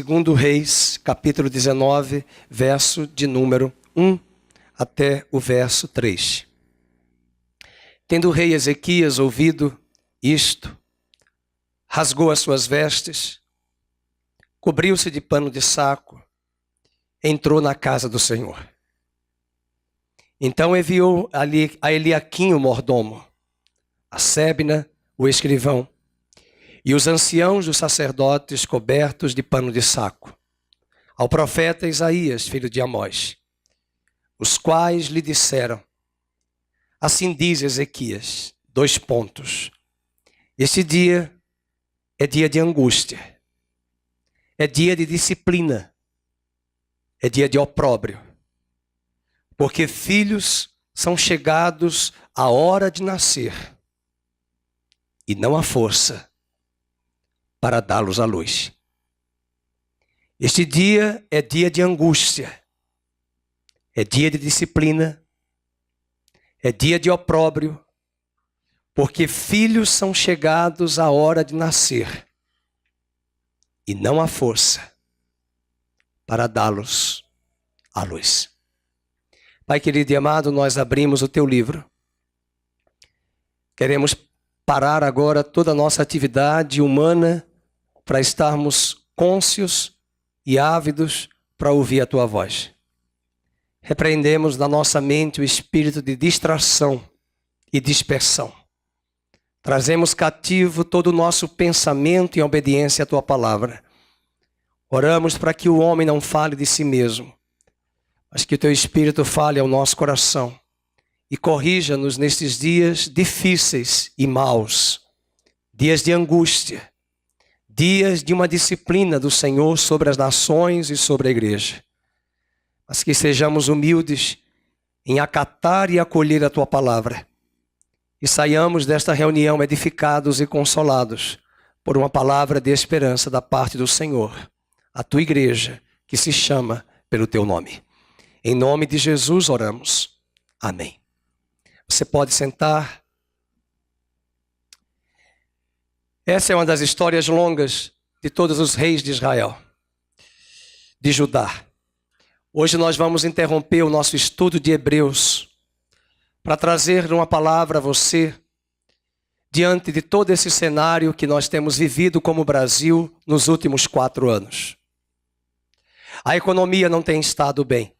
2 Reis, capítulo 19, verso de número 1 até o verso 3. Tendo o rei Ezequias ouvido isto, rasgou as suas vestes, cobriu-se de pano de saco, entrou na casa do Senhor. Então enviou a Eliaquim, o mordomo, a Sebna, o escrivão, e os anciãos dos sacerdotes cobertos de pano de saco, ao profeta Isaías, filho de Amós, os quais lhe disseram: assim diz Ezequias, : este dia é dia de angústia, é dia de disciplina, é dia de opróbrio, porque filhos são chegados à hora de nascer, e não há força para dá-los à luz. Este dia é dia de angústia, é dia de disciplina, é dia de opróbrio, porque filhos são chegados à hora de nascer, e não há força para dá-los à luz. Pai querido e amado, nós abrimos o teu livro. Queremos parar agora toda a nossa atividade humana para estarmos cônscios e ávidos para ouvir a tua voz. Repreendemos da nossa mente o espírito de distração e dispersão. Trazemos cativo todo o nosso pensamento em obediência à tua palavra. Oramos para que o homem não fale de si mesmo, mas que o teu Espírito fale ao nosso coração e corrija-nos nestes dias difíceis e maus, dias de angústia, dias de uma disciplina do Senhor sobre as nações e sobre a igreja. Mas que sejamos humildes em acatar e acolher a tua palavra e saiamos desta reunião edificados e consolados por uma palavra de esperança da parte do Senhor, a tua igreja que se chama pelo teu nome. Em nome de Jesus oramos. Amém. Você pode sentar. Essa é uma das histórias longas de todos os reis de Israel, de Judá. Hoje nós vamos interromper o nosso estudo de Hebreus para trazer uma palavra a você diante de todo esse cenário que nós temos vivido como Brasil nos últimos 4 anos. A economia não tem estado bem.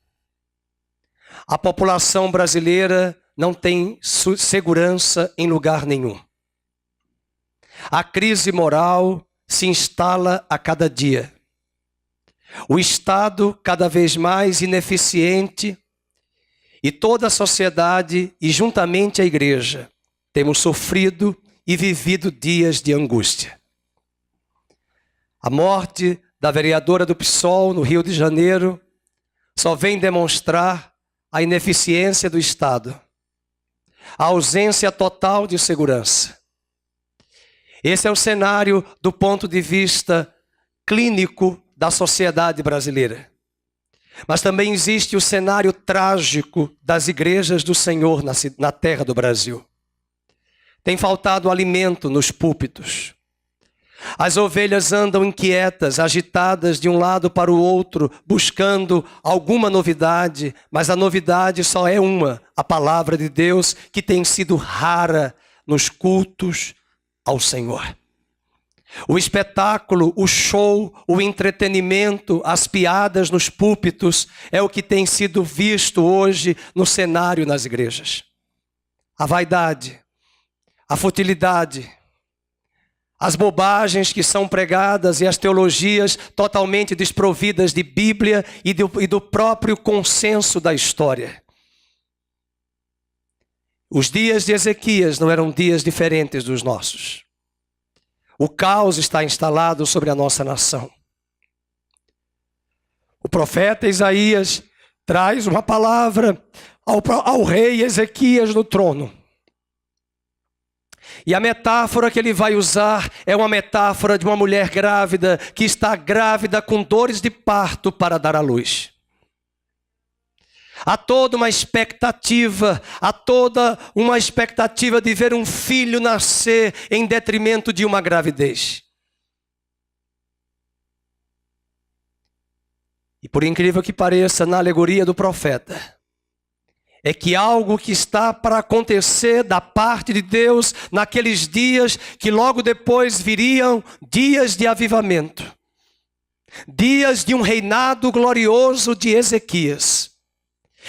A população brasileira não tem segurança em lugar nenhum. A crise moral se instala a cada dia. O Estado cada vez mais ineficiente e toda a sociedade e juntamente a igreja temos sofrido e vivido dias de angústia. A morte da vereadora do PSOL no Rio de Janeiro só vem demonstrar a ineficiência do Estado, a ausência total de segurança. Esse é o cenário do ponto de vista clínico da sociedade brasileira. Mas também existe o cenário trágico das igrejas do Senhor na terra do Brasil. Tem faltado alimento nos púlpitos. As ovelhas andam inquietas, agitadas de um lado para o outro, buscando alguma novidade, mas a novidade só é uma, a palavra de Deus, que tem sido rara nos cultos ao Senhor. O espetáculo, o show, o entretenimento, as piadas nos púlpitos é o que tem sido visto hoje no cenário nas igrejas. A vaidade, a futilidade, as bobagens que são pregadas e as teologias totalmente desprovidas de Bíblia e do próprio consenso da história. Os dias de Ezequias não eram dias diferentes dos nossos. O caos está instalado sobre a nossa nação. O profeta Isaías traz uma palavra ao rei Ezequias no trono. E a metáfora que ele vai usar é uma metáfora de uma mulher grávida que está grávida com dores de parto para dar à luz. Há toda uma expectativa de ver um filho nascer em detrimento de uma gravidez. E por incrível que pareça, na alegoria do profeta, é que algo que está para acontecer da parte de Deus naqueles dias que logo depois viriam dias de avivamento, dias de um reinado glorioso de Ezequias.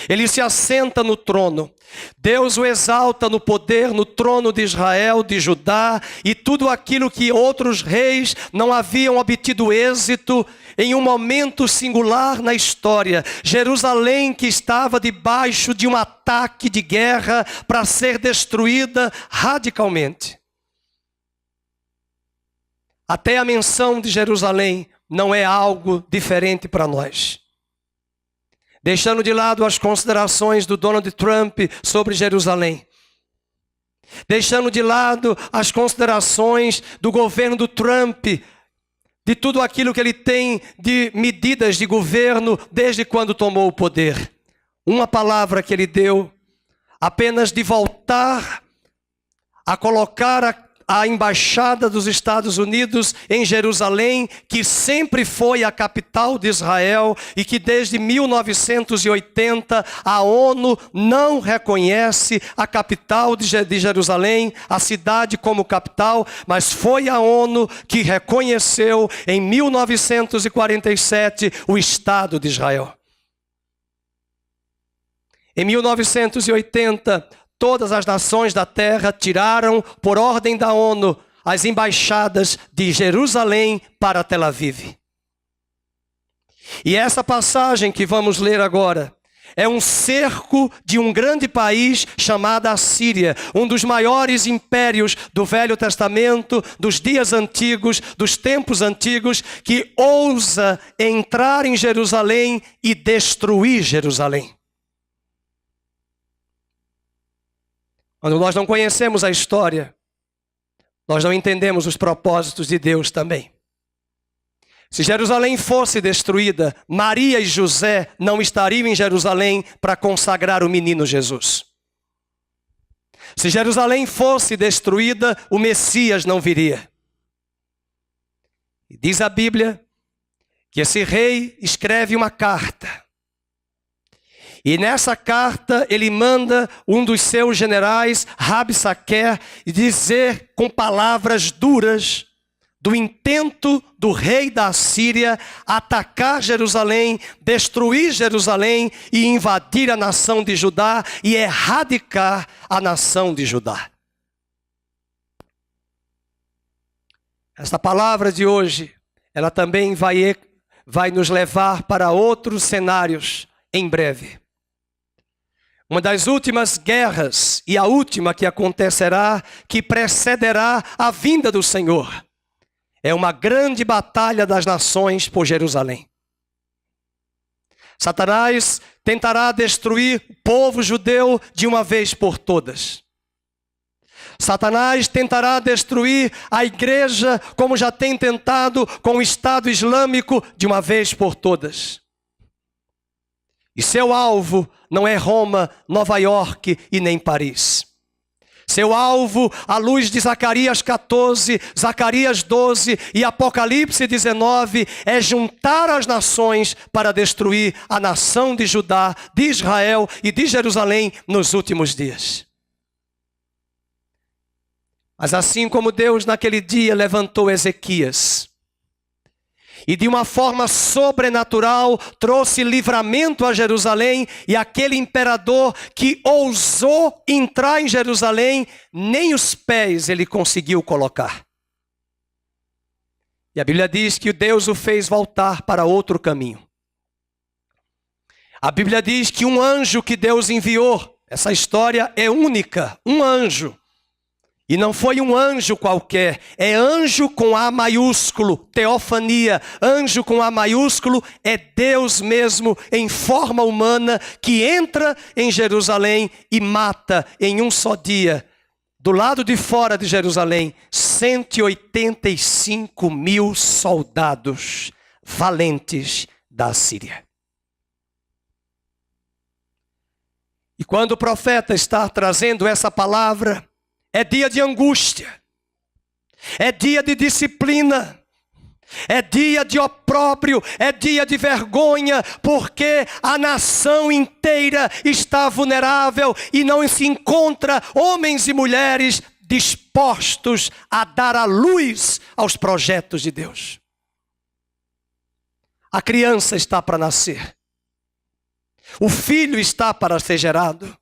Ele se assenta no trono, Deus o exalta no poder, no trono de Israel, de Judá, e tudo aquilo que outros reis não haviam obtido êxito em um momento singular na história. Jerusalém, que estava debaixo de um ataque de guerra para ser destruída radicalmente. Até a menção de Jerusalém não é algo diferente para nós. Deixando de lado as considerações do Donald Trump sobre Jerusalém. Deixando de lado as considerações do governo do Trump, de tudo aquilo que ele tem de medidas de governo desde quando tomou o poder. Uma palavra que ele deu, apenas de voltar a colocar a embaixada dos Estados Unidos em Jerusalém, que sempre foi a capital de Israel e que desde 1980 a ONU não reconhece a capital de Jerusalém, a cidade como capital, mas foi a ONU que reconheceu em 1947 o Estado de Israel. Em 1980, todas as nações da terra tiraram, por ordem da ONU, as embaixadas de Jerusalém para Tel Aviv. E essa passagem que vamos ler agora é um cerco de um grande país chamado Assíria, um dos maiores impérios do Velho Testamento, dos dias antigos, dos tempos antigos, que ousa entrar em Jerusalém e destruir Jerusalém. Quando nós não conhecemos a história, nós não entendemos os propósitos de Deus também. Se Jerusalém fosse destruída, Maria e José não estariam em Jerusalém para consagrar o menino Jesus. Se Jerusalém fosse destruída, o Messias não viria. E diz a Bíblia que esse rei escreve uma carta. E nessa carta ele manda um dos seus generais, Rabsaquer, dizer com palavras duras do intento do rei da Assíria atacar Jerusalém, destruir Jerusalém e invadir a nação de Judá e erradicar a nação de Judá. Esta palavra de hoje, ela também vai nos levar para outros cenários em breve. Uma das últimas guerras, e a última que acontecerá, que precederá a vinda do Senhor, é uma grande batalha das nações por Jerusalém. Satanás tentará destruir o povo judeu de uma vez por todas. Satanás tentará destruir a igreja, como já tem tentado com o Estado Islâmico, de uma vez por todas. E seu alvo não é Roma, Nova York e nem Paris. Seu alvo, à luz de Zacarias 14, Zacarias 12 e Apocalipse 19, é juntar as nações para destruir a nação de Judá, de Israel e de Jerusalém nos últimos dias. Mas assim como Deus naquele dia levantou Ezequias, e de uma forma sobrenatural trouxe livramento a Jerusalém, e aquele imperador que ousou entrar em Jerusalém, nem os pés ele conseguiu colocar. E a Bíblia diz que Deus o fez voltar para outro caminho. A Bíblia diz que um anjo que Deus enviou, essa história é única, um anjo. E não foi um anjo qualquer, é anjo com A maiúsculo, teofania. Anjo com A maiúsculo é Deus mesmo em forma humana que entra em Jerusalém e mata em um só dia, do lado de fora de Jerusalém, 185 mil soldados valentes da Assíria. E quando o profeta está trazendo essa palavra, é dia de angústia, é dia de disciplina, É dia de opróbrio, é dia de vergonha, porque a nação inteira está vulnerável e não se encontra homens e mulheres dispostos a dar a luz aos projetos de Deus. A criança está para nascer. O filho está para ser gerado.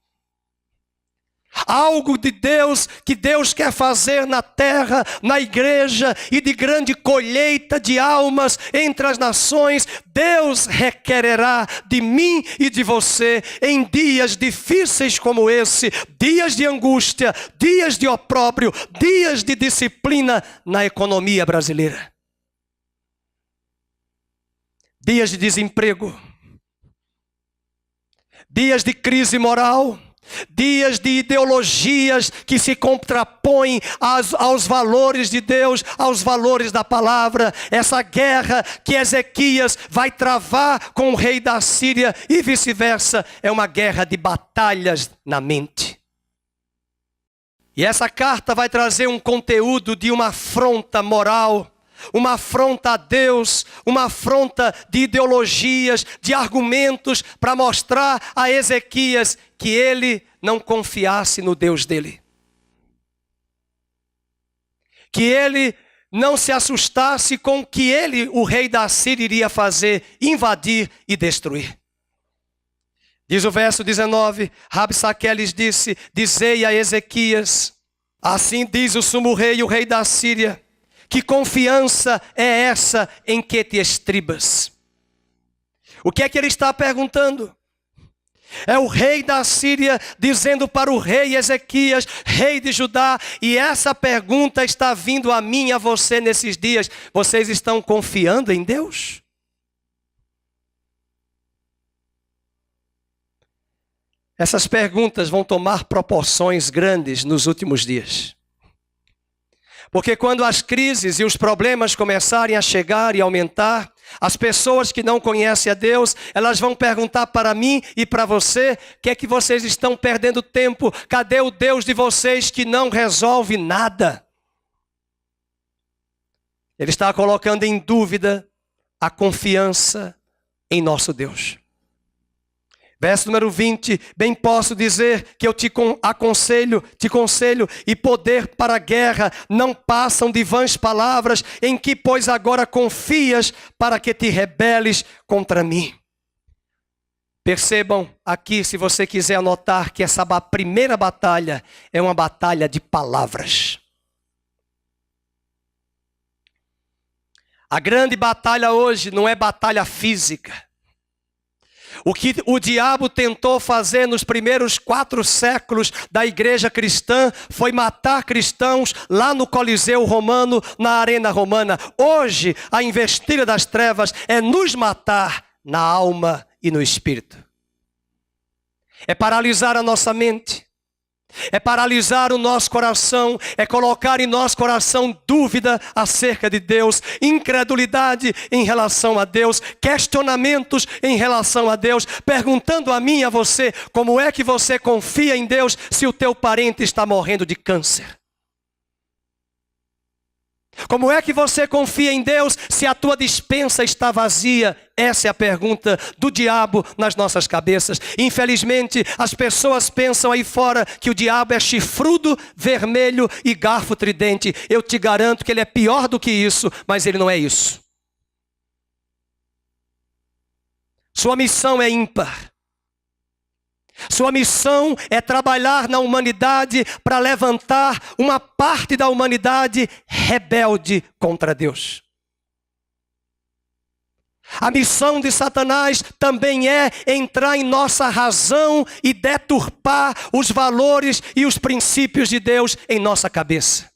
Algo de Deus que Deus quer fazer na terra, na igreja e de grande colheita de almas entre as nações. Deus requererá de mim e de você em dias difíceis como esse, dias de angústia, dias de opróbrio, dias de disciplina na economia brasileira. Dias de desemprego, dias de crise moral, dias de ideologias que se contrapõem aos valores de Deus, aos valores da palavra. Essa guerra que Ezequias vai travar com o rei da Síria e vice-versa, é uma guerra de batalhas na mente. E essa carta vai trazer um conteúdo de uma afronta moral, uma afronta a Deus, uma afronta de ideologias, de argumentos, para mostrar a Ezequias que ele não confiasse no Deus dele. Que ele não se assustasse com o que ele, o rei da Síria, iria fazer, invadir e destruir. Diz o verso 19, Rabsaque lhes disse, dizei a Ezequias, assim diz o sumo rei, o rei da Síria, que confiança é essa em que te estribas? O que é que ele está perguntando? É o rei da Síria dizendo para o rei Ezequias, rei de Judá, e essa pergunta está vindo a mim e a você nesses dias. Vocês estão confiando em Deus? Essas perguntas vão tomar proporções grandes nos últimos dias. Porque quando as crises e os problemas começarem a chegar e aumentar, as pessoas que não conhecem a Deus, elas vão perguntar para mim e para você, o que é que vocês estão perdendo tempo? Cadê o Deus de vocês que não resolve nada? Ele está colocando em dúvida a confiança em nosso Deus. Verso número 20, bem posso dizer que eu te conselho e poder para a guerra não passam de vãs palavras, em que pois agora confias para que te rebeles contra mim. Percebam aqui, se você quiser anotar, que essa primeira batalha é uma batalha de palavras. A grande batalha hoje não é batalha física. O que o diabo tentou fazer nos primeiros 4 séculos da igreja cristã foi matar cristãos lá no Coliseu Romano, na Arena Romana. Hoje, a investida das trevas é nos matar na alma e no espírito. É paralisar a nossa mente. É paralisar o nosso coração, é colocar em nosso coração dúvida acerca de Deus, incredulidade em relação a Deus, questionamentos em relação a Deus, perguntando a mim e a você, como é que você confia em Deus se o teu parente está morrendo de câncer? Como é que você confia em Deus se a tua despensa está vazia? Essa é a pergunta do diabo nas nossas cabeças. Infelizmente, as pessoas pensam aí fora que o diabo é chifrudo, vermelho e garfo tridente. Eu te garanto que ele é pior do que isso, mas ele não é isso. Sua missão é ímpar. Sua missão é trabalhar na humanidade para levantar uma parte da humanidade rebelde contra Deus. A missão de Satanás também é entrar em nossa razão e deturpar os valores e os princípios de Deus em nossa cabeça.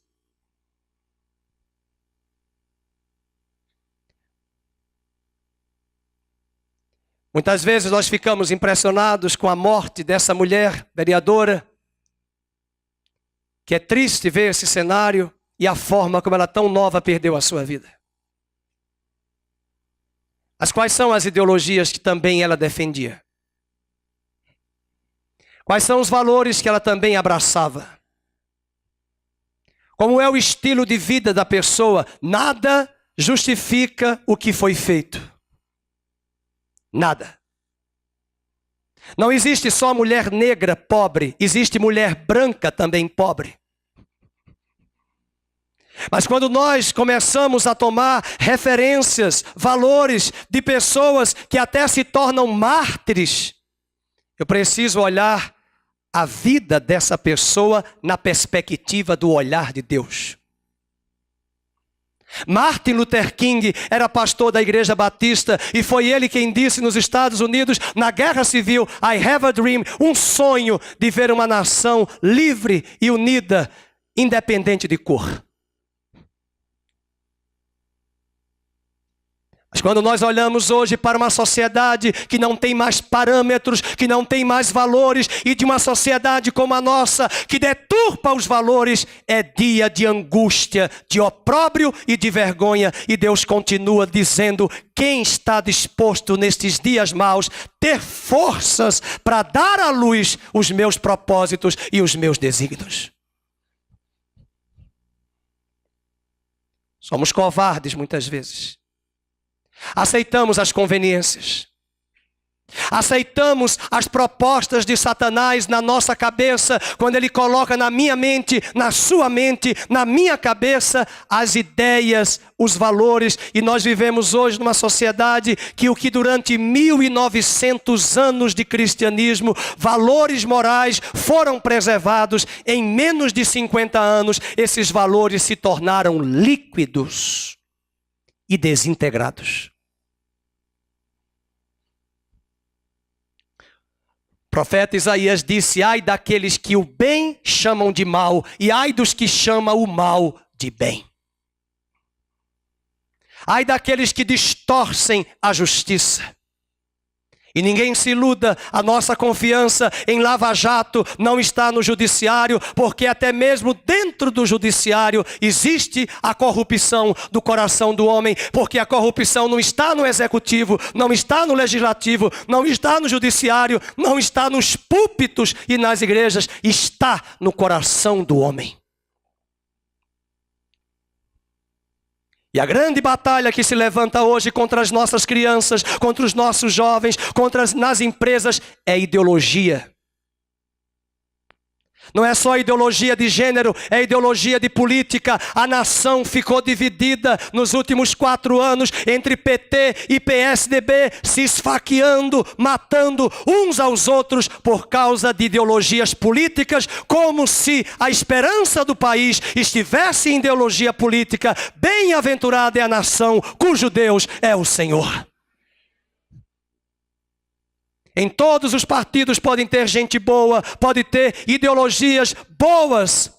Muitas vezes nós ficamos impressionados com a morte dessa mulher vereadora, que é triste ver esse cenário e a forma como ela tão nova perdeu a sua vida. Mas quais são as ideologias que também ela defendia? Quais são os valores que ela também abraçava? Como é o estilo de vida da pessoa? Nada justifica o que foi feito. Nada. Não existe só mulher negra pobre, existe mulher branca também pobre. Mas quando nós começamos a tomar referências, valores de pessoas que até se tornam mártires, eu preciso olhar a vida dessa pessoa na perspectiva do olhar de Deus. Martin Luther King era pastor da Igreja Batista e foi ele quem disse nos Estados Unidos, na Guerra Civil, I have a dream, um sonho de ver uma nação livre e unida, independente de cor. Mas quando nós olhamos hoje para uma sociedade que não tem mais parâmetros, que não tem mais valores, e de uma sociedade como a nossa, que deturpa os valores, é dia de angústia, de opróbrio e de vergonha. E Deus continua dizendo: quem está disposto nestes dias maus ter forças para dar à luz os meus propósitos e os meus desígnios? Somos covardes muitas vezes. Aceitamos as conveniências. Aceitamos as propostas de Satanás na nossa cabeça, quando ele coloca na minha mente, na sua mente, na minha cabeça, as ideias, os valores. E nós vivemos hoje numa sociedade que o que durante 1900 anos de cristianismo, valores morais foram preservados, em menos de 50 anos, esses valores se tornaram líquidos e desintegrados. O profeta Isaías disse: ai daqueles que o bem chamam de mal, e ai dos que chamam o mal de bem. Ai daqueles que distorcem a justiça. E ninguém se iluda, a nossa confiança em Lava Jato não está no judiciário, porque até mesmo dentro do judiciário existe a corrupção do coração do homem, porque a corrupção não está no executivo, não está no legislativo, não está no judiciário, não está nos púlpitos e nas igrejas, está no coração do homem. E a grande batalha que se levanta hoje contra as nossas crianças, contra os nossos jovens, nas empresas, é ideologia. Não é só ideologia de gênero, é ideologia de política. A nação ficou dividida nos últimos 4 anos entre PT e PSDB, se esfaqueando, matando uns aos outros por causa de ideologias políticas, como se a esperança do país estivesse em ideologia política. Bem-aventurada é a nação cujo Deus é o Senhor. Em todos os partidos podem ter gente boa, pode ter ideologias boas,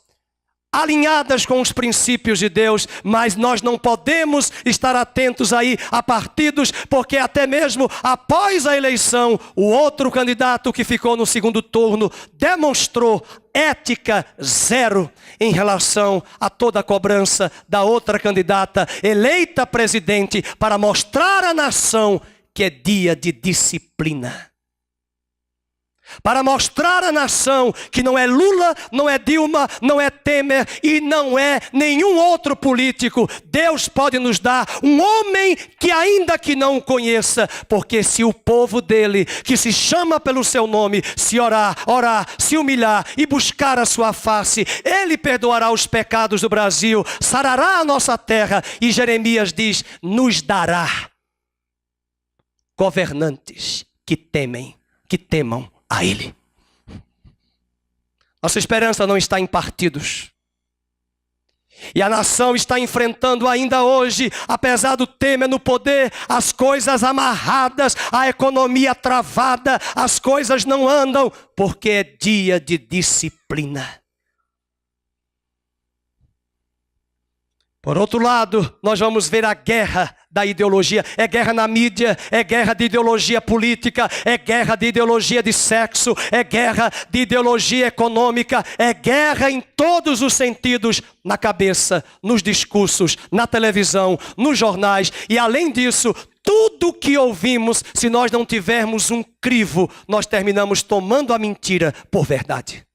alinhadas com os princípios de Deus, mas nós não podemos estar atentos aí a partidos, porque até mesmo após a eleição, o outro candidato que ficou no segundo turno demonstrou ética zero em relação a toda a cobrança da outra candidata eleita presidente, para mostrar à nação que é dia de disciplina. Para mostrar à nação que não é Lula, não é Dilma, não é Temer e não é nenhum outro político. Deus pode nos dar um homem que ainda que não o conheça, porque se o povo dele, que se chama pelo seu nome, se orar, se humilhar e buscar a sua face, ele perdoará os pecados do Brasil, sarará a nossa terra, e Jeremias diz, nos dará governantes que temam a Ele. Nossa esperança não está em partidos. E a nação está enfrentando ainda hoje, apesar do Temer no poder, as coisas amarradas, a economia travada, as coisas não andam, porque é dia de disciplina. Por outro lado, nós vamos ver a guerra da ideologia. É guerra na mídia, é guerra de ideologia política, é guerra de ideologia de sexo, é guerra de ideologia econômica, é guerra em todos os sentidos, na cabeça, nos discursos, na televisão, nos jornais. E além disso, tudo que ouvimos, se nós não tivermos um crivo, nós terminamos tomando a mentira por verdade.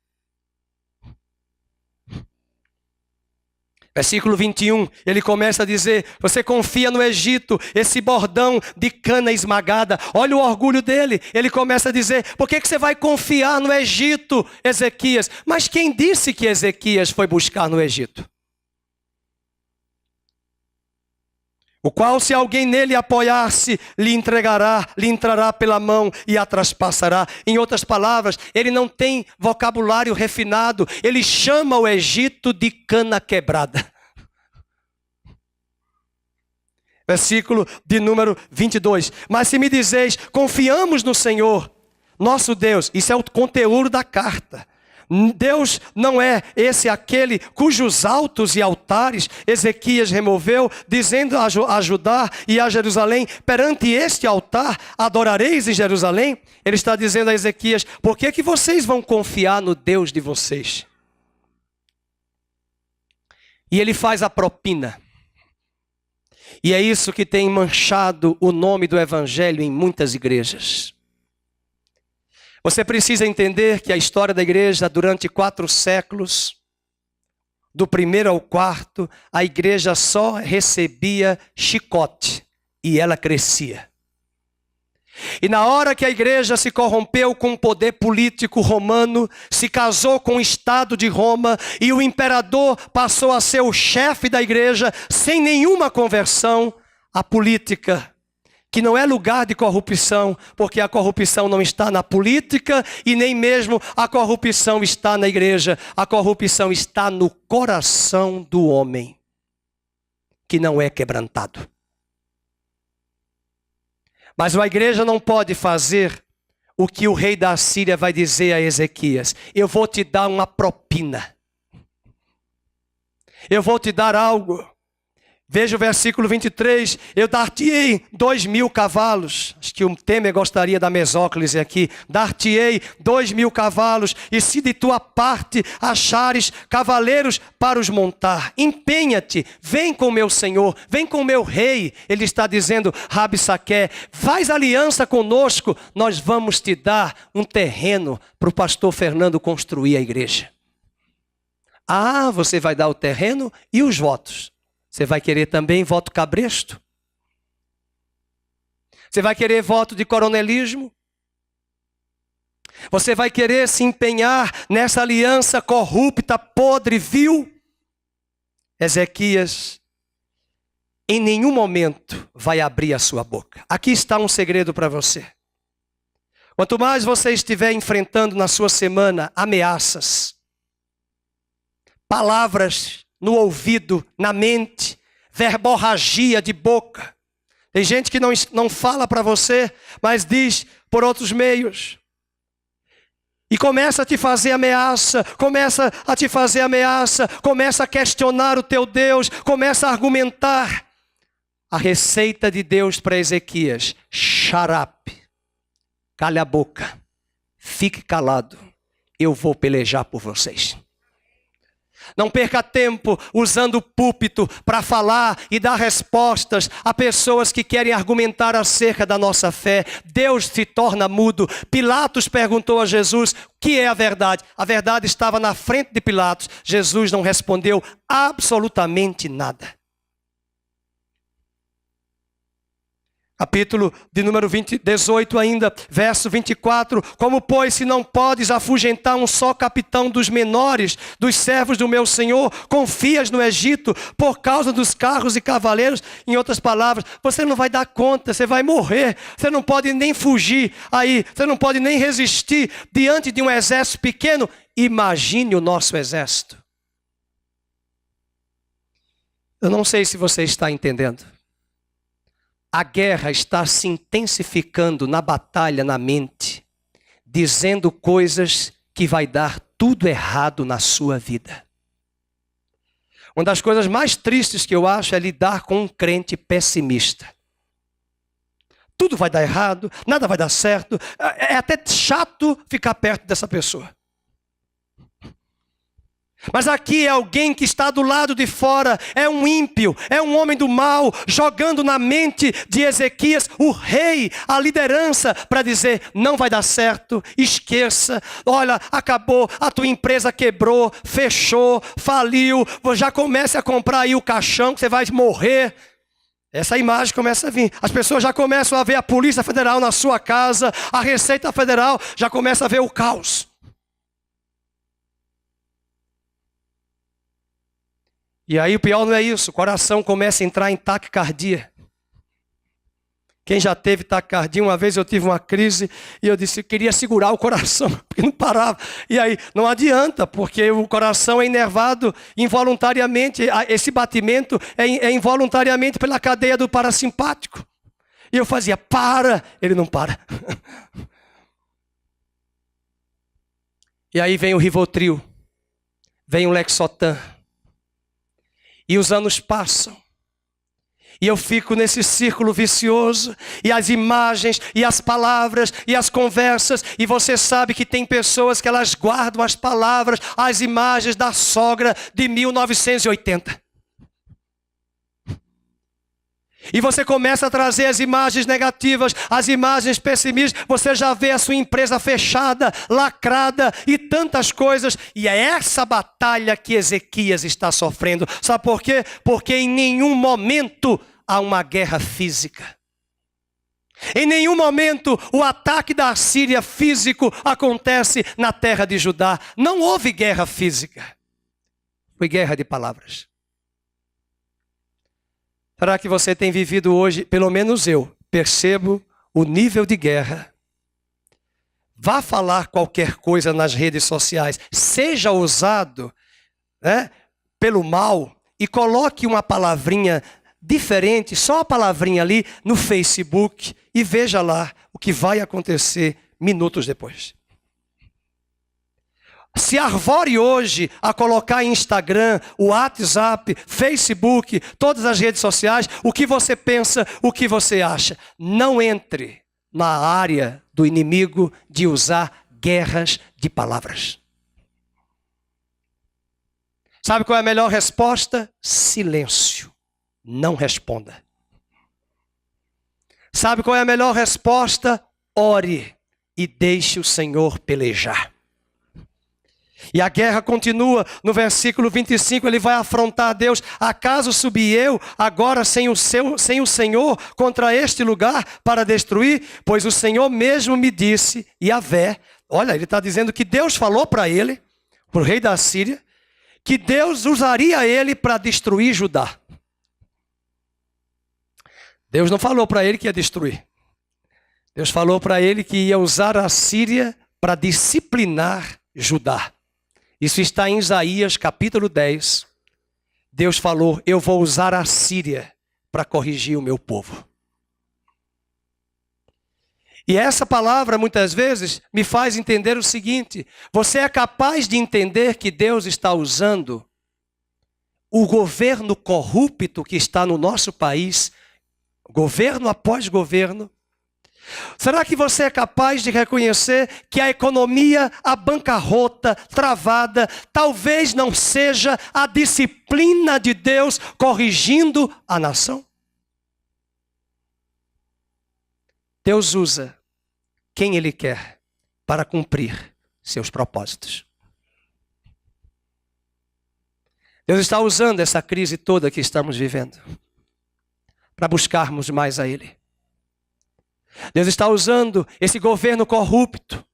Versículo 21, ele começa a dizer: você confia no Egito, esse bordão de cana esmagada. Olha o orgulho dele. Ele começa a dizer: por que você vai confiar no Egito, Ezequias? Mas quem disse que Ezequias foi buscar no Egito? O qual, se alguém nele apoiar-se, lhe entrará pela mão e a traspassará. Em outras palavras, ele não tem vocabulário refinado. Ele chama o Egito de cana quebrada. Versículo de número 22. Mas se me dizeis, confiamos no Senhor, nosso Deus. Isso é o conteúdo da carta. Deus não é aquele cujos altos e altares Ezequias removeu, dizendo a Judá e a Jerusalém: perante este altar adorareis em Jerusalém. Ele está dizendo a Ezequias: por que vocês vão confiar no Deus de vocês? E ele faz a propina. E é isso que tem manchado o nome do Evangelho em muitas igrejas. Você precisa entender que a história da igreja durante 4 séculos, do primeiro ao quarto, a igreja só recebia chicote e ela crescia. E na hora que a igreja se corrompeu com o poder político romano, se casou com o Estado de Roma e o imperador passou a ser o chefe da igreja sem nenhuma conversão, a política, que não é lugar de corrupção, porque a corrupção não está na política e nem mesmo a corrupção está na igreja. A corrupção está no coração do homem, que não é quebrantado. Mas a igreja não pode fazer o que o rei da Assíria vai dizer a Ezequias: eu vou te dar uma propina. Eu vou te dar algo. Veja o versículo 23, eu dar-te-ei 2.000 cavalos. Acho que o Temer gostaria da mesóclise aqui. Dar-te-ei 2.000 cavalos, e se de tua parte achares cavaleiros para os montar, empenha-te, vem com meu senhor, vem com meu rei. Ele está dizendo: Rabsaqué, faz aliança conosco, nós vamos te dar um terreno para o pastor Fernando construir a igreja. Ah, você vai dar o terreno e os votos. Você vai querer também voto cabresto? Você vai querer voto de coronelismo? Você vai querer se empenhar nessa aliança corrupta, podre, vil? Ezequias, em nenhum momento, vai abrir a sua boca. Aqui está um segredo para você. Quanto mais você estiver enfrentando na sua semana ameaças, palavras no ouvido, na mente, verborragia de boca. Tem gente que não fala para você, mas diz por outros meios. E começa a te fazer ameaça, começa a questionar o teu Deus, começa a argumentar. A receita de Deus para Ezequias: xarape, cale a boca, fique calado, eu vou pelejar por vocês. Não perca tempo usando o púlpito para falar e dar respostas a pessoas que querem argumentar acerca da nossa fé. Deus se torna mudo. Pilatos perguntou a Jesus: o que é a verdade? A verdade estava na frente de Pilatos. Jesus não respondeu absolutamente nada. Capítulo de número 18 ainda, verso 24. Como, pois, se não podes afugentar um só capitão dos menores, dos servos do meu senhor, confias no Egito por causa dos carros e cavaleiros? Em outras palavras, você não vai dar conta, você vai morrer. Você não pode nem fugir aí, você não pode nem resistir diante de um exército pequeno. Imagine o nosso exército. Eu não sei se você está entendendo. A guerra está se intensificando na batalha na mente, dizendo coisas que vai dar tudo errado na sua vida. Uma das coisas mais tristes que eu acho é lidar com um crente pessimista. Tudo vai dar errado, nada vai dar certo. É até chato ficar perto dessa pessoa. Mas aqui é alguém que está do lado de fora, é um ímpio, é um homem do mal, jogando na mente de Ezequias, o rei, a liderança, para dizer, não vai dar certo, esqueça, olha, acabou, a tua empresa quebrou, fechou, faliu, já comece a comprar aí o caixão que você vai morrer. Essa imagem começa a vir, as pessoas já começam a ver a Polícia Federal na sua casa, a Receita Federal já começa a ver o caos. E aí o pior não é isso, o coração começa a entrar em taquicardia. Quem já teve taquicardia, uma vez eu tive uma crise e eu disse que queria segurar o coração, porque não parava. E aí não adianta, porque o coração é inervado involuntariamente, esse batimento é involuntariamente pela cadeia do parasimpático. E eu fazia, para, ele não para. E aí vem o Rivotril, vem o Lexotan. E os anos passam. E eu fico nesse círculo vicioso. E as imagens, e as palavras, e as conversas. E você sabe que tem pessoas que elas guardam as palavras, as imagens da sogra de 1980. E você começa a trazer as imagens negativas, as imagens pessimistas. Você já vê a sua empresa fechada, lacrada e tantas coisas. E é essa batalha que Ezequias está sofrendo. Sabe por quê? Porque em nenhum momento há uma guerra física. Em nenhum momento o ataque da Assíria físico acontece na terra de Judá. Não houve guerra física. Foi guerra de palavras. Será que você tem vivido hoje, pelo menos eu, percebo o nível de guerra? Vá falar qualquer coisa nas redes sociais, seja ousado, né, pelo mal e coloque uma palavrinha diferente, só a palavrinha ali no Facebook e veja lá o que vai acontecer minutos depois. Se arvore hoje a colocar em Instagram, WhatsApp, Facebook, todas as redes sociais, o que você pensa, o que você acha. Não entre na área do inimigo de usar guerras de palavras. Sabe qual é a melhor resposta? Silêncio. Não responda. Sabe qual é a melhor resposta? Ore e deixe o Senhor pelejar. E a guerra continua, no versículo 25 ele vai afrontar Deus. Acaso subi eu agora sem o Senhor contra este lugar para destruir? Pois o Senhor mesmo me disse, Yahvé, olha, ele está dizendo que Deus falou para ele, para o rei da Síria, que Deus usaria ele para destruir Judá. Deus não falou para ele que ia destruir. Deus falou para ele que ia usar a Síria para disciplinar Judá. Isso está em Isaías capítulo 10. Deus falou, eu vou usar a Síria para corrigir o meu povo. E essa palavra muitas vezes me faz entender o seguinte, você é capaz de entender que Deus está usando o governo corrupto que está no nosso país, governo após governo. Será que você é capaz de reconhecer que a economia, a bancarrota, travada, talvez não seja a disciplina de Deus corrigindo a nação? Deus usa quem Ele quer para cumprir seus propósitos. Deus está usando essa crise toda que estamos vivendo para buscarmos mais a Ele. Deus está usando esse governo corrupto,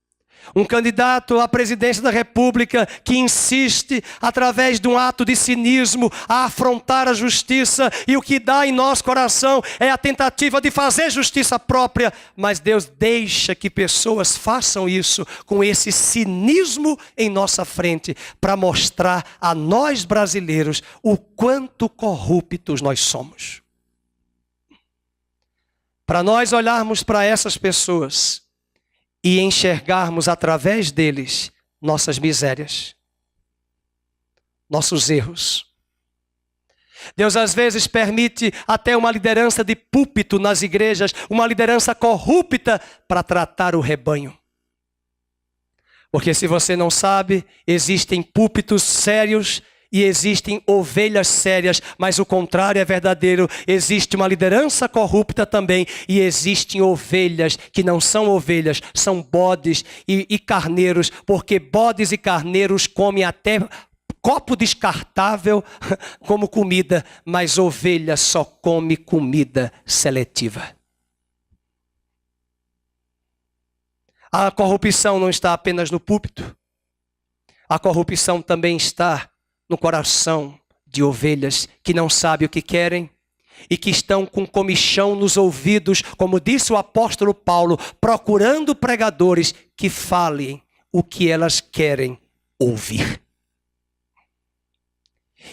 um candidato à presidência da República que insiste, através de um ato de cinismo, a afrontar a justiça, e o que dá em nosso coração é a tentativa de fazer justiça própria, mas Deus deixa que pessoas façam isso com esse cinismo em nossa frente, para mostrar a nós brasileiros o quanto corruptos nós somos. Para nós olharmos para essas pessoas e enxergarmos através deles nossas misérias, nossos erros. Deus às vezes permite até uma liderança de púlpito nas igrejas, uma liderança corrupta para tratar o rebanho. Porque se você não sabe, existem púlpitos sérios e existem ovelhas sérias, mas o contrário é verdadeiro. Existe uma liderança corrupta também e existem ovelhas que não são ovelhas, são bodes e carneiros, porque bodes e carneiros comem até copo descartável como comida, mas ovelha só come comida seletiva. A corrupção não está apenas no púlpito. A corrupção também está no coração de ovelhas que não sabem o que querem e que estão com comichão nos ouvidos, como disse o apóstolo Paulo, procurando pregadores que falem o que elas querem ouvir.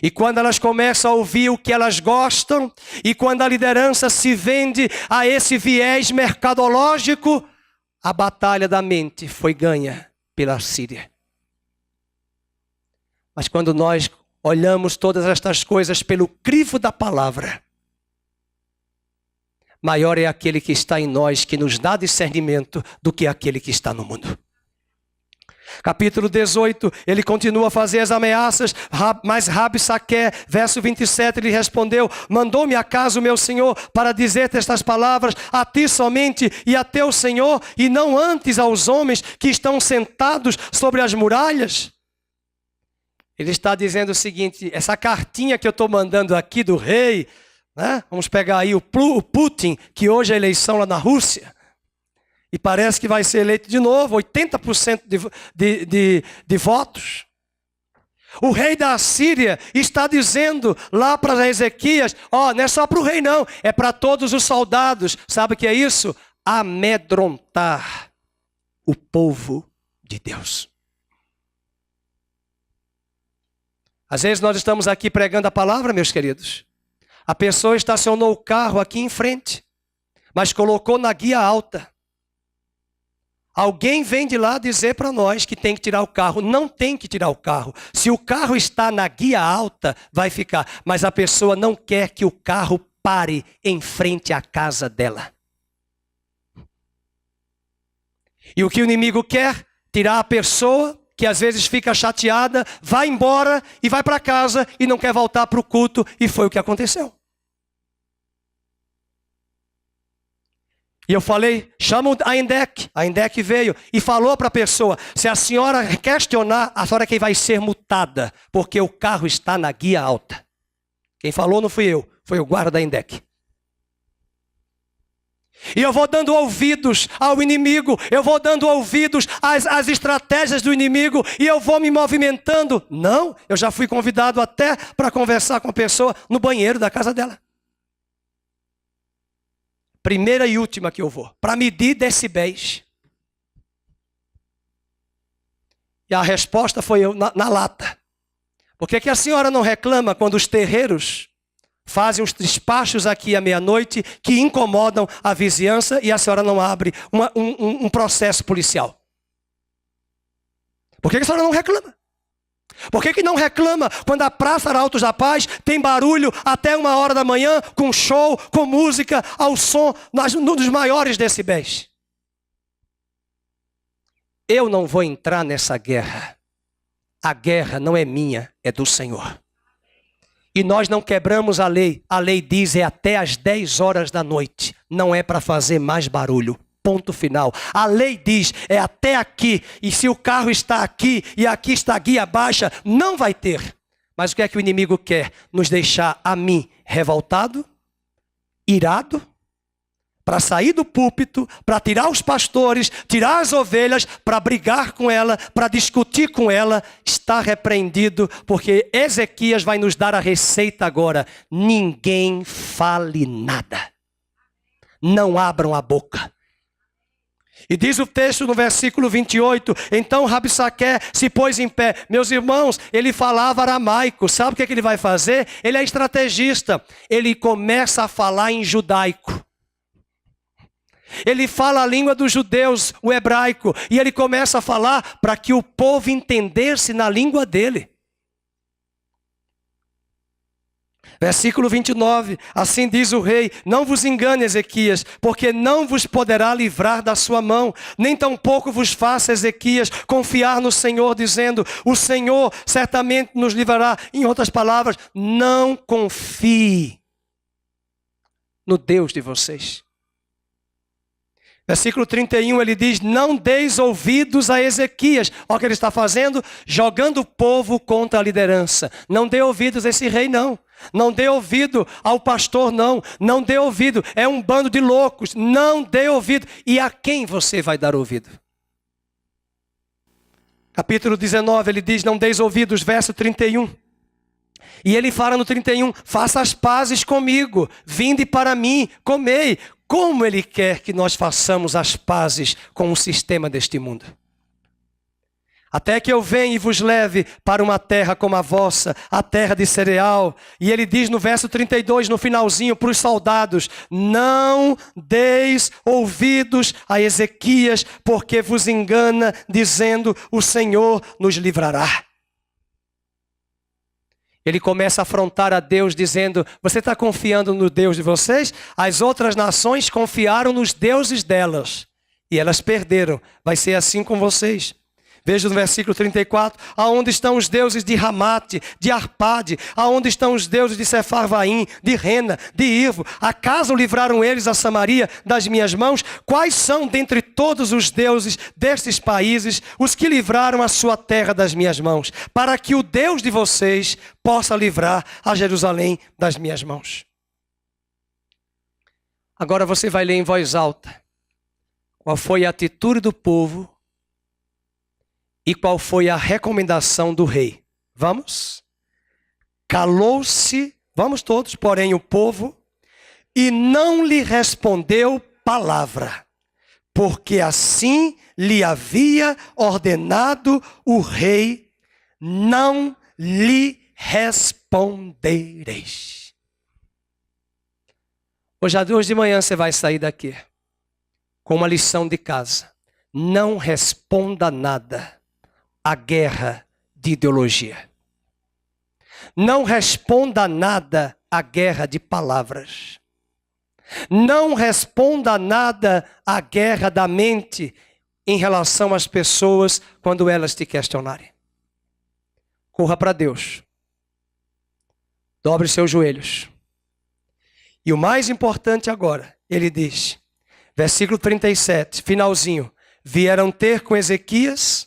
E quando elas começam a ouvir o que elas gostam, e quando a liderança se vende a esse viés mercadológico, a batalha da mente foi ganha pela Síria. Mas quando nós olhamos todas estas coisas pelo crivo da palavra, maior é aquele que está em nós, que nos dá discernimento, do que aquele que está no mundo. Capítulo 18, ele continua a fazer as ameaças, mas Rabsaque, verso 27, ele respondeu: mandou-me acaso meu senhor para dizer-te estas palavras, a ti somente e a teu senhor, e não antes aos homens que estão sentados sobre as muralhas? Ele está dizendo o seguinte: essa cartinha que eu estou mandando aqui do rei, né? Vamos pegar aí o Putin, que hoje é eleição lá na Rússia, e parece que vai ser eleito de novo, 80% de votos. O rei da Síria está dizendo lá para Ezequias: ó, não é só para o rei não, é para todos os soldados. Sabe o que é isso? Amedrontar o povo de Deus. Às vezes nós estamos aqui pregando a palavra, meus queridos. A pessoa estacionou o carro aqui em frente, mas colocou na guia alta. Alguém vem de lá dizer para nós que tem que tirar o carro. Não tem que tirar o carro. Se o carro está na guia alta, vai ficar. Mas a pessoa não quer que o carro pare em frente à casa dela. E o que o inimigo quer? Tirar a pessoa, que às vezes fica chateada, vai embora e vai para casa e não quer voltar para o culto. E foi o que aconteceu. E eu falei: chama a Indec. A Indec veio e falou para a pessoa: se a senhora questionar, a senhora que vai ser multada, porque o carro está na guia alta. Quem falou não fui eu, foi o guarda da Indec. E eu vou dando ouvidos ao inimigo, eu vou dando ouvidos às estratégias do inimigo, e eu vou me movimentando. Não, eu já fui convidado até para conversar com a pessoa no banheiro da casa dela. Primeira e última que eu vou, para medir decibéis. E a resposta foi eu na lata. Por que a senhora não reclama quando os terreiros fazem os despachos aqui à meia-noite que incomodam a vizinhança e a senhora não abre um processo policial? Por que a senhora não reclama? Por que não reclama quando a Praça Arautos da Paz tem barulho até 1h da manhã, com show, com música, ao som, nos maiores decibéis? Eu não vou entrar nessa guerra. A guerra não é minha, é do Senhor. E nós não quebramos a lei. A lei diz é até às 10 horas da noite. Não é para fazer mais barulho. Ponto final. A lei diz é até aqui. E se o carro está aqui e aqui está a guia baixa, não vai ter. Mas o que é que o inimigo quer? Nos deixar, a mim, revoltado, irado, para sair do púlpito, para tirar os pastores, tirar as ovelhas, para brigar com ela, para discutir com ela. Está repreendido, porque Ezequias vai nos dar a receita agora. Ninguém fale nada. Não abram a boca. E diz o texto no versículo 28, então Rabsaque se pôs em pé. Meus irmãos, ele falava aramaico. Sabe o que ele vai fazer? Ele é estrategista. Ele começa a falar em judaico. Ele fala a língua dos judeus, o hebraico. E ele começa a falar para que o povo entendesse na língua dele. Versículo 29, assim diz o rei: não vos engane, Ezequias, porque não vos poderá livrar da sua mão, nem tampouco vos faça, Ezequias, confiar no Senhor, dizendo: o Senhor certamente nos livrará. Em outras palavras, não confie no Deus de vocês. Versículo 31, ele diz: não deis ouvidos a Ezequias. Olha o que ele está fazendo: jogando o povo contra a liderança. Não dê ouvidos a esse rei, não. Não dê ouvido ao pastor, não. Não dê ouvido, é um bando de loucos. Não dê ouvido. E a quem você vai dar ouvido? Capítulo 19, ele diz: não deis ouvidos, verso 31. E ele fala no 31, faça as pazes comigo, vinde para mim, comei. Como ele quer que nós façamos as pazes com o sistema deste mundo? Até que eu venha e vos leve para uma terra como a vossa, a terra de cereal. E ele diz no verso 32, no finalzinho, para os soldados: não deis ouvidos a Ezequias, porque vos engana, dizendo: o Senhor nos livrará. Ele começa a afrontar a Deus dizendo: você está confiando no Deus de vocês? As outras nações confiaram nos deuses delas e elas perderam. Vai ser assim com vocês. Veja no versículo 34, aonde estão os deuses de Ramate, de Arpade, aonde estão os deuses de Sefarvaim, de Rena, de Irvo? Acaso livraram eles a Samaria das minhas mãos? Quais são dentre todos os deuses destes países os que livraram a sua terra das minhas mãos, para que o Deus de vocês possa livrar a Jerusalém das minhas mãos? Agora você vai ler em voz alta qual foi a atitude do povo e qual foi a recomendação do rei. Vamos? Calou-se, vamos todos, porém o povo, e não lhe respondeu palavra, porque assim lhe havia ordenado o rei: não lhe respondereis. Hoje de manhã você vai sair daqui com uma lição de casa. Não responda nada à guerra de ideologia. Não responda nada à guerra de palavras. Não responda nada à guerra da mente em relação às pessoas quando elas te questionarem. Corra para Deus. Dobre seus joelhos. E o mais importante agora, ele diz, versículo 37, finalzinho: vieram ter com Ezequias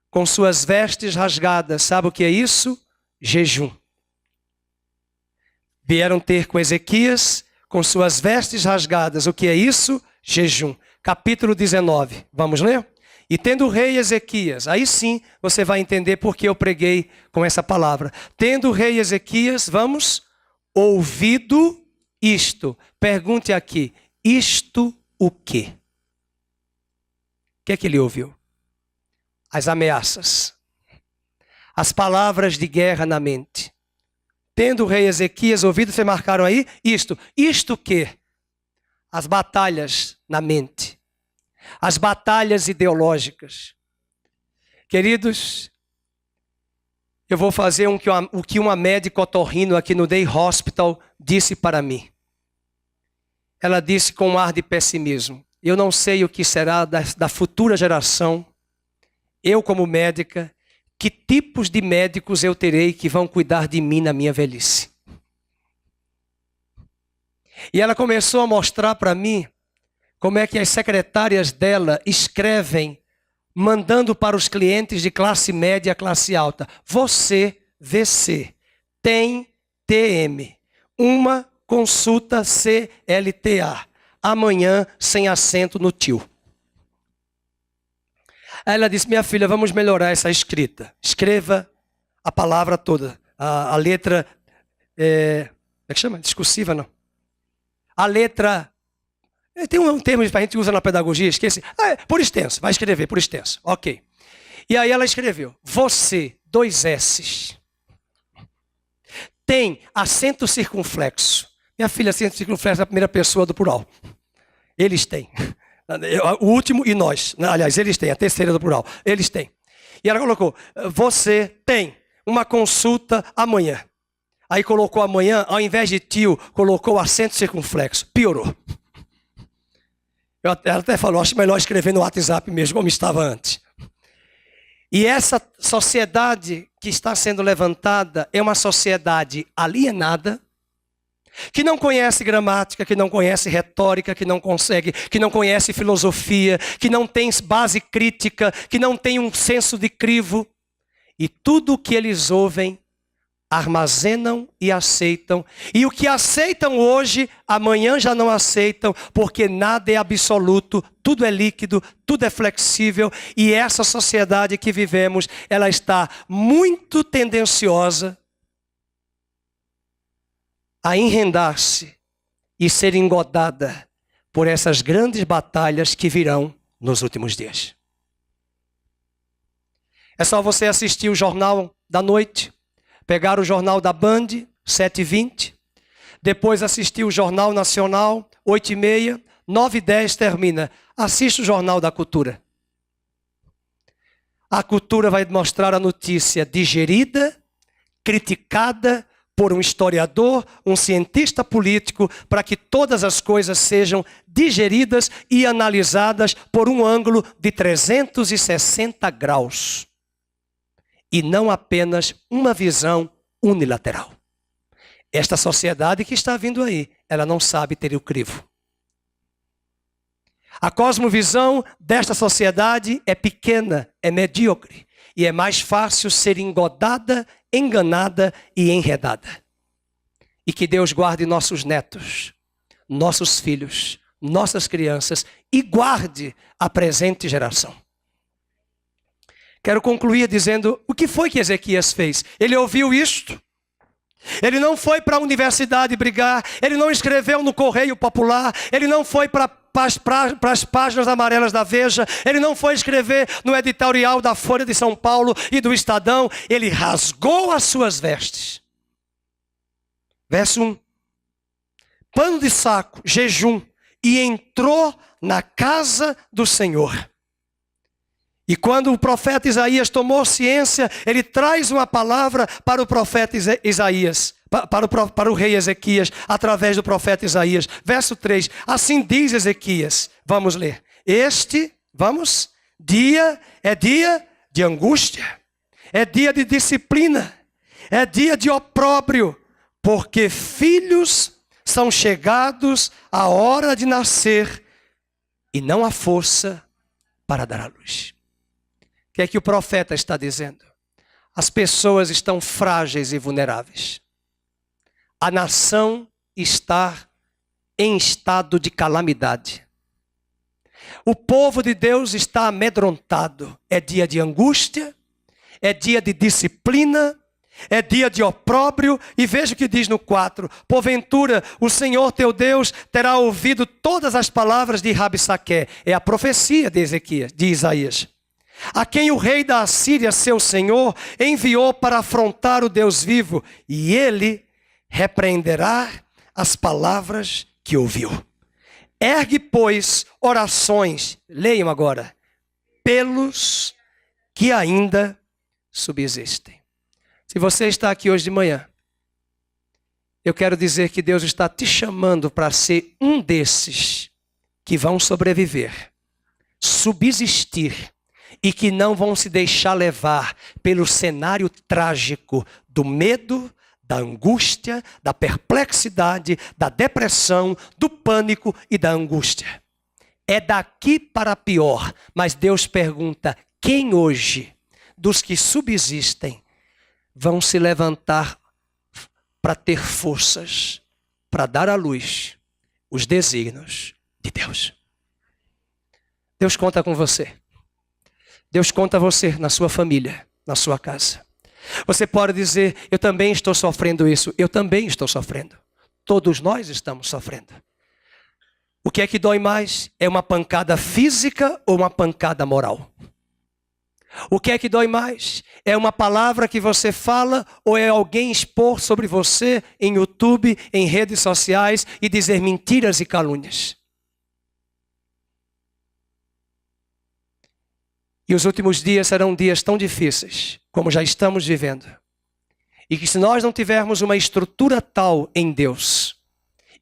com suas vestes rasgadas. Sabe o que é isso? Jejum. Vieram ter com Ezequias com suas vestes rasgadas. O que é isso? Jejum. Capítulo 19. Vamos ler? E tendo o rei Ezequias, aí sim você vai entender por que eu preguei com essa palavra. Tendo o rei Ezequias, vamos, ouvido isto. Pergunte aqui, isto o quê? O que é que ele ouviu? As ameaças, as palavras de guerra na mente. Tendo o rei Ezequias ouvido, vocês marcaram aí? Isto o quê? As batalhas na mente, as batalhas ideológicas. Queridos, eu vou fazer o que uma médica otorrino aqui no Day Hospital disse para mim. Ela disse com um ar de pessimismo: eu não sei o que será da futura geração. Eu, como médica, que tipos de médicos eu terei que vão cuidar de mim na minha velhice? E ela começou a mostrar para mim como é que as secretárias dela escrevem, mandando para os clientes de classe média e classe alta: você, VC, tem TM, uma consulta CLTA, amanhã sem assento no tio. Aí ela disse: minha filha, vamos melhorar essa escrita. Escreva a palavra toda. A letra... como é que chama? Discursiva, não. A letra... Tem um termo que a gente usa na pedagogia, esqueci. Por extenso, vai escrever por extenso. Ok. E aí ela escreveu: você, 2 S's. Tem acento circunflexo. Minha filha, acento circunflexo é a primeira pessoa do plural. Eles têm. O último e nós. Aliás, eles têm, a terceira do plural. Eles têm. E ela colocou: você tem uma consulta amanhã. Aí colocou amanhã, ao invés de tio, colocou acento circunflexo. Piorou. Ela até falou, acho melhor escrever no WhatsApp mesmo, como estava antes. E essa sociedade que está sendo levantada é uma sociedade alienada, que não conhece gramática, que não conhece retórica, que não conhece filosofia, que não tem base crítica, que não tem um senso de crivo. E tudo o que eles ouvem, armazenam e aceitam. E o que aceitam hoje, amanhã já não aceitam, porque nada é absoluto, tudo é líquido, tudo é flexível. E essa sociedade que vivemos, ela está muito tendenciosa a enrendar-se e ser engodada por essas grandes batalhas que virão nos últimos dias. É só você assistir o Jornal da Noite, pegar o Jornal da Band, 7h20, depois assistir o Jornal Nacional, 8h30, 9h10 termina. Assista o Jornal da Cultura. A cultura vai mostrar a notícia digerida, criticada por um historiador, um cientista político, para que todas as coisas sejam digeridas e analisadas por um ângulo de 360 graus. E não apenas uma visão unilateral. Esta sociedade que está vindo aí, ela não sabe ter o crivo. A cosmovisão desta sociedade é pequena, é medíocre. E é mais fácil ser engodada, enganada e enredada. E que Deus guarde nossos netos, nossos filhos, nossas crianças e guarde a presente geração. Quero concluir dizendo o que foi que Ezequias fez. Ele ouviu isto. Ele não foi para a universidade brigar. Ele não escreveu no Correio Popular. Ele não foi para as páginas amarelas da Veja. Ele não foi escrever no editorial da Folha de São Paulo e do Estadão. Ele rasgou as suas vestes. Verso 1. Pano de saco, jejum. E entrou na casa do Senhor. E quando o profeta Isaías tomou ciência, ele traz uma palavra para o profeta Isaías, para o rei Ezequias, através do profeta Isaías. Verso 3, assim diz Ezequias, vamos ler. Dia é dia de angústia, é dia de disciplina, é dia de opróbrio, porque filhos são chegados à hora de nascer e não há força para dar à luz. O que é que o profeta está dizendo? As pessoas estão frágeis e vulneráveis. A nação está em estado de calamidade. O povo de Deus está amedrontado. É dia de angústia, é dia de disciplina, é dia de opróbrio. E veja o que diz no 4. Porventura, o Senhor teu Deus terá ouvido todas as palavras de Rabsaque. É a profecia de Ezequias, de Isaías. A quem o rei da Assíria, seu senhor, enviou para afrontar o Deus vivo, e ele repreenderá as palavras que ouviu. Ergue, pois, orações, leiam agora, pelos que ainda subsistem. Se você está aqui hoje de manhã, eu quero dizer que Deus está te chamando para ser um desses que vão sobreviver, subsistir, e que não vão se deixar levar pelo cenário trágico do medo, da angústia, da perplexidade, da depressão, do pânico e da angústia. É daqui para pior, mas Deus pergunta, quem hoje, dos que subsistem, vão se levantar para ter forças, para dar à luz os desígnios de Deus? Deus conta com você. Deus conta você na sua família, na sua casa. Você pode dizer, eu também estou sofrendo isso. Eu também estou sofrendo. Todos nós estamos sofrendo. O que é que dói mais? É uma pancada física ou uma pancada moral? O que é que dói mais? É uma palavra que você fala ou é alguém expor sobre você em YouTube, em redes sociais e dizer mentiras e calúnias? E os últimos dias serão dias tão difíceis, como já estamos vivendo. E que se nós não tivermos uma estrutura tal em Deus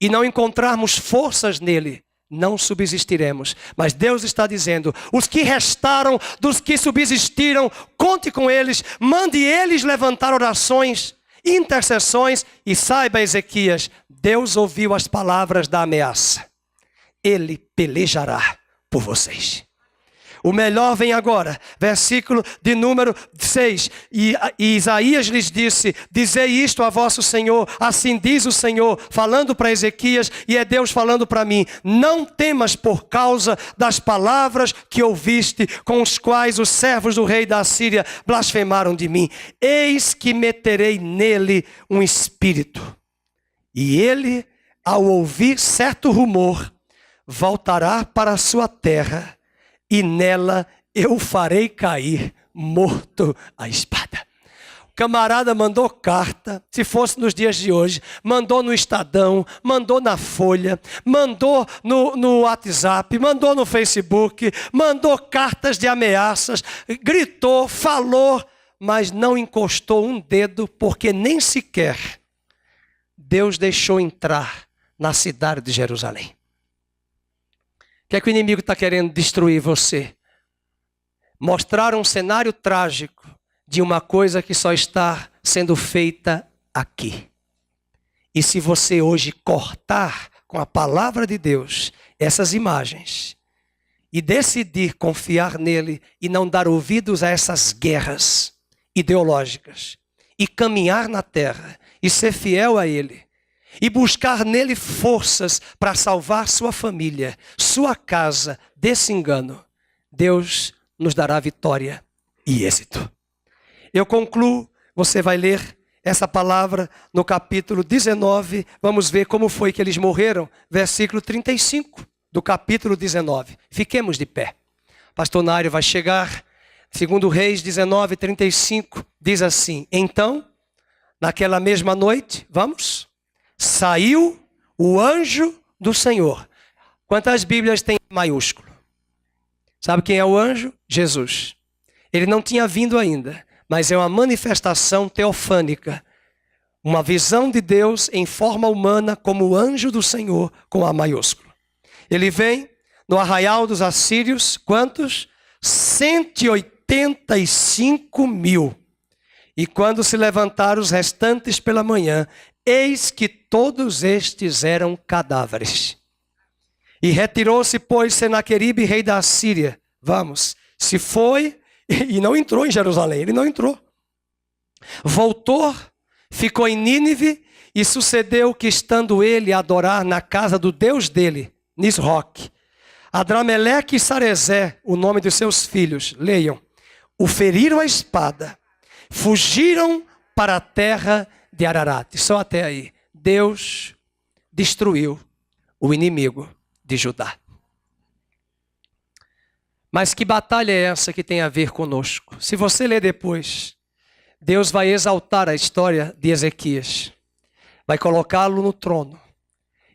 e não encontrarmos forças nele, não subsistiremos. Mas Deus está dizendo: os que restaram dos que subsistiram, conte com eles, mande eles levantar orações, intercessões. E saiba, Ezequias, Deus ouviu as palavras da ameaça. Ele pelejará por vocês. O melhor vem agora, versículo de número 6. E Isaías lhes disse: dizei isto a vosso Senhor, assim diz o Senhor, falando para Ezequias, e é Deus falando para mim: não temas por causa das palavras que ouviste, com os quais os servos do rei da Assíria blasfemaram de mim. Eis que meterei nele um espírito, e ele, ao ouvir certo rumor, voltará para a sua terra, e nela eu farei cair morto a espada. O camarada mandou carta, se fosse nos dias de hoje, mandou no Estadão, mandou na Folha, mandou no WhatsApp, mandou no Facebook, mandou cartas de ameaças, gritou, falou, mas não encostou um dedo, porque nem sequer Deus deixou entrar na cidade de Jerusalém. O que é que o inimigo está querendo destruir você? Mostrar um cenário trágico de uma coisa que só está sendo feita aqui. E se você hoje cortar com a palavra de Deus essas imagens e decidir confiar nele e não dar ouvidos a essas guerras ideológicas e caminhar na terra e ser fiel a ele, e buscar nele forças para salvar sua família, sua casa desse engano, Deus nos dará vitória e êxito. Eu concluo, você vai ler essa palavra no capítulo 19, vamos ver como foi que eles morreram, versículo 35 do capítulo 19. Fiquemos de pé. Pastor Nário vai chegar, segundo Reis 19, 35, diz assim: então, naquela mesma noite, vamos... saiu o anjo do Senhor. Quantas Bíblias tem em maiúsculo? Sabe quem é o anjo? Jesus. Ele não tinha vindo ainda, mas é uma manifestação teofânica. Uma visão de Deus em forma humana como o anjo do Senhor com A maiúsculo. Ele vem no arraial dos assírios, quantos? 185.000. E quando se levantaram os restantes pela manhã, eis que todos estes eram cadáveres. E retirou-se, pois, Senaqueribe, rei da Assíria. Vamos, se foi e não entrou em Jerusalém, ele não entrou. Voltou, ficou em Nínive, e sucedeu que, estando ele a adorar na casa do Deus dele, Nisroque, Adrameleque e Sarezé, o nome dos seus filhos, leiam, o feriram a espada, fugiram para a terra de Ararat. Só até aí. Deus destruiu o inimigo de Judá. Mas que batalha é essa que tem a ver conosco? Se você ler depois, Deus vai exaltar a história de Ezequias. Vai colocá-lo no trono.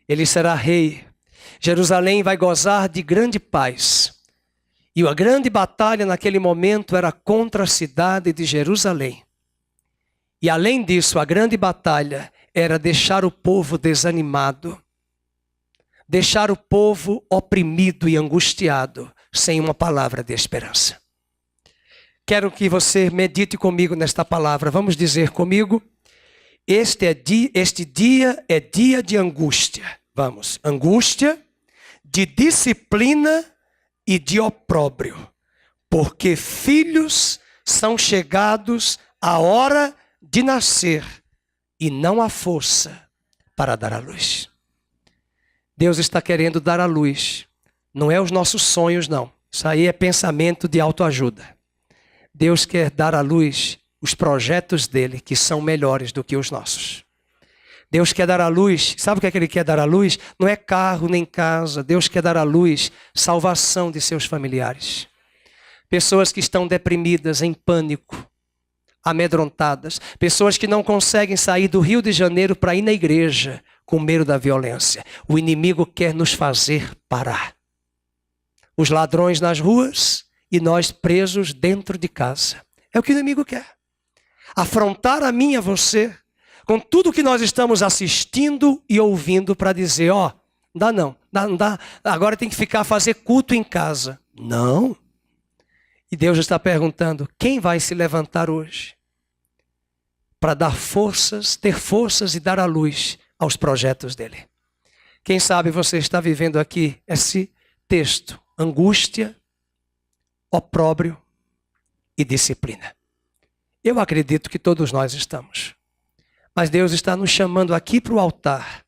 Ele será rei. Jerusalém vai gozar de grande paz. E a grande batalha naquele momento era contra a cidade de Jerusalém. E além disso, a grande batalha era deixar o povo desanimado, deixar o povo oprimido e angustiado, sem uma palavra de esperança. Quero que você medite comigo nesta palavra. Vamos dizer comigo: este dia é dia de angústia. Vamos, angústia, de disciplina e de opróbrio, porque filhos são chegados à hora de nascer e não há força para dar à luz. Deus está querendo dar à luz. Não é os nossos sonhos, não. Isso aí é pensamento de autoajuda. Deus quer dar à luz os projetos dele, que são melhores do que os nossos. Deus quer dar à luz, sabe o que é que ele quer dar à luz? Não é carro nem casa. Deus quer dar à luz salvação de seus familiares. Pessoas que estão deprimidas, em pânico, amedrontadas. Pessoas que não conseguem sair do Rio de Janeiro para ir na igreja com medo da violência. O inimigo quer nos fazer parar. Os ladrões nas ruas e nós presos dentro de casa. É o que o inimigo quer. afrontar a mim e a você, com tudo que nós estamos assistindo e ouvindo para dizer, ó, não dá, agora tem que fazer culto em casa. Não. E Deus está perguntando, quem vai se levantar hoje para dar forças, ter forças e dar a luz aos projetos dele? Quem sabe você está vivendo aqui esse texto, angústia, opróbrio e disciplina. Eu acredito que todos nós estamos. Mas Deus está nos chamando aqui para o altar